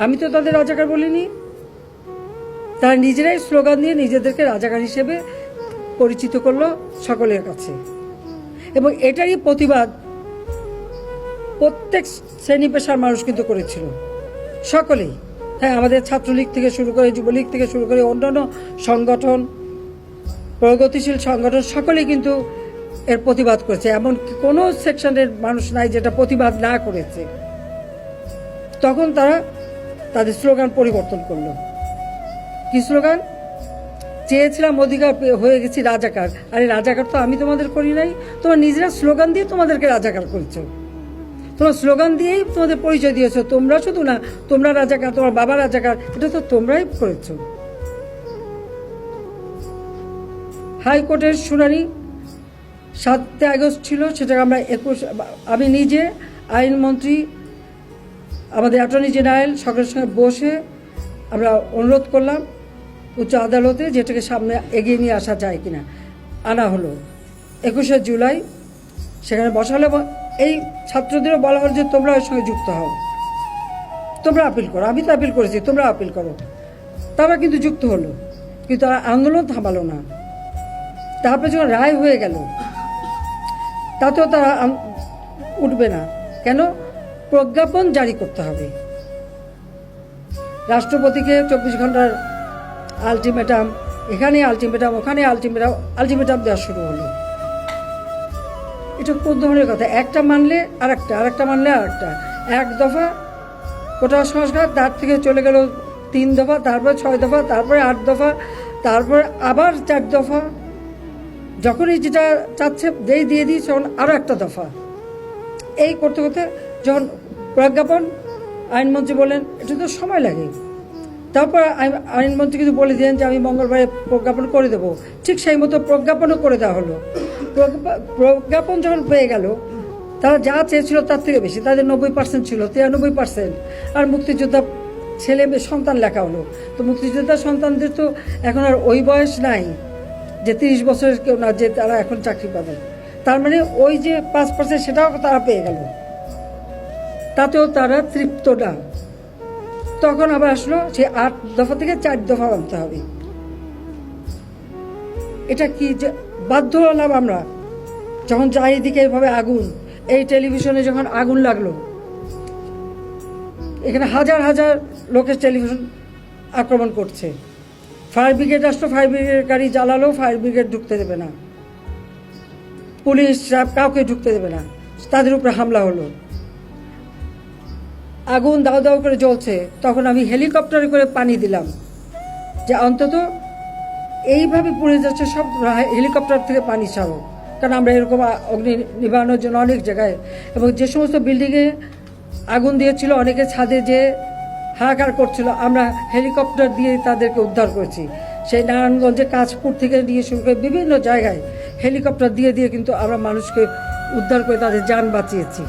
আমি তো তাদের রাজাকার বলিনি। তারা নিজেরাই স্লোগান দিয়ে নিজেদেরকে রাজাকার হিসেবে পরিচিত করলো সকলের কাছে, এবং এটারই প্রতিবাদ প্রত্যেক শ্রেণী পেশার মানুষ কিন্তু করেছিল, সকলেই। হ্যাঁ, আমাদের ছাত্রলীগ থেকে শুরু করে, যুবলীগ থেকে শুরু করে অন্যান্য সংগঠন, প্রগতিশীল সংগঠন সকলেই কিন্তু এর প্রতিবাদ করেছে। এমন কোনো সেকশনের মানুষ নাই যেটা প্রতিবাদ না করেছে। তখন তারা তাদের স্লোগান পরিবর্তন করলো। কি স্লোগান? চেয়েছিলাম অধিকার, হয়ে গেছি রাজাকার। আরে রাজাকার তো আমি তোমাদের করি নাই, তোমার নিজেরা স্লোগান দিয়ে তোমাদেরকে রাজাকার করেছো। তোমার স্লোগান দিয়েই তোমাদের পরিচয় দিয়েছো। তোমরা শুধু না, তোমরা রাজাকার, তোমার বাবা রাজাকার, এটা তো তোমরাই করেছো। হাইকোর্টের শুনানি 7 আগস্ট ছিল, সেটাকে আমরা আমি নিজে, আইনমন্ত্রী, আমাদের অ্যাটর্নি জেনারেল সকলের সঙ্গে বসে আমরা অনুরোধ করলাম উচ্চ আদালতে, যেটাকে সামনে এগিয়ে নিয়ে আসা যায় কিনা। আনা হলো 21শে জুলাই, সেখানে বসালে এই ছাত্রদেরও বলা হলো যে তোমরা এর সঙ্গে যুক্ত হও, তোমরা আপিল করো। আমি তো আপিল করেছি, তোমরা আপিল করো। তারা কিন্তু যুক্ত হলো, কিন্তু আন্দোলন থামালো না। তারপরে যখন রায় হয়ে গেল, তাতেও তারা উঠবে না। কেন? প্রজ্ঞাপন জারি করতে হবে। রাষ্ট্রপতিকে 24 ঘন্টার আলটিমেটাম, এখানে আলটিমেটাম, ওখানে আলটিমেটাম দেওয়া শুরু হলো। এটা কোন ধরনের কথা? একটা মানলে আরেকটা মানলে আরেকটা। 1 দফা কোটা সংস্কার, তার থেকে চলে গেল 3 দফা, তারপরে 6 দফা, তারপরে 8 দফা, তারপরে আবার 4 দফা। যখনই যেটা চাচ্ছে দিয়ে দিই, তখন আরও একটা দফা। এই করতে করতে যখন প্রজ্ঞাপন, আইনমন্ত্রী বলেন এটা তো সময় লাগে। তারপর আইনমন্ত্রী কিন্তু বলে দিলেন যে আমি মঙ্গলবারে প্রজ্ঞাপন করে দেবো। ঠিক সেই মতো প্রজ্ঞাপনও করে দেওয়া হলো। প্রজ্ঞাপন যখন পেয়ে গেল, তারা যা চেয়েছিল তার থেকে বেশি, তাদের 90% ছিল, 93%। আর মুক্তিযোদ্ধা ছেলে সন্তান লেখা হলো। তো মুক্তিযোদ্ধা সন্তানদের তো এখন আর ওই বয়স নাই যে 30 বছরের কেউ না, যে তারা এখন চাকরি পাবে। তার মানে ওই যে 5% সেটাও তারা পেয়ে গেল, তাতেও তারা তৃপ্ত না। তখন আবার আসলো সে 8 দফা থেকে 4 দফা আনতে হবে। এটা কি যে বাধ্য হলাম আমরা, যখন চারিদিকে এভাবে আগুন, এই টেলিভিশনে যখন আগুন লাগলো, এখানে হাজার হাজার লোকের টেলিভিশন আক্রমণ করছে। ফায়ার ব্রিগেড আসলো, ফায়ার ব্রিগেড গাড়ি জ্বালালো, ফায়ার ব্রিগেড ঢুকতে দেবে না, পুলিশ কাউকে ঢুকতে দেবে না, তাদের উপরে হামলা হলো। আগুন দাও দাও করে জ্বলছে, তখন আমি হেলিকপ্টারে করে পানি দিলাম যে অন্তত এইভাবে পুড়ে যাচ্ছে, সব হেলিকপ্টার থেকে পানি ছাড়ো। কারণ আমরা এরকম অগ্নি নিবারণের জন্য অনেক জায়গায়, এবং যে সমস্ত বিল্ডিংয়ে আগুন দিয়েছিল, অনেকে ছাদে যে হাহাকার করছিল, আমরা হেলিকপ্টার দিয়ে তাদেরকে উদ্ধার করেছি। সেই নারায়ণগঞ্জে কাঁচপুর থেকে নিয়ে শুরু করে বিভিন্ন জায়গায় হেলিকপ্টার দিয়ে কিন্তু আমরা মানুষকে উদ্ধার করে তাদের যান বাঁচিয়েছি।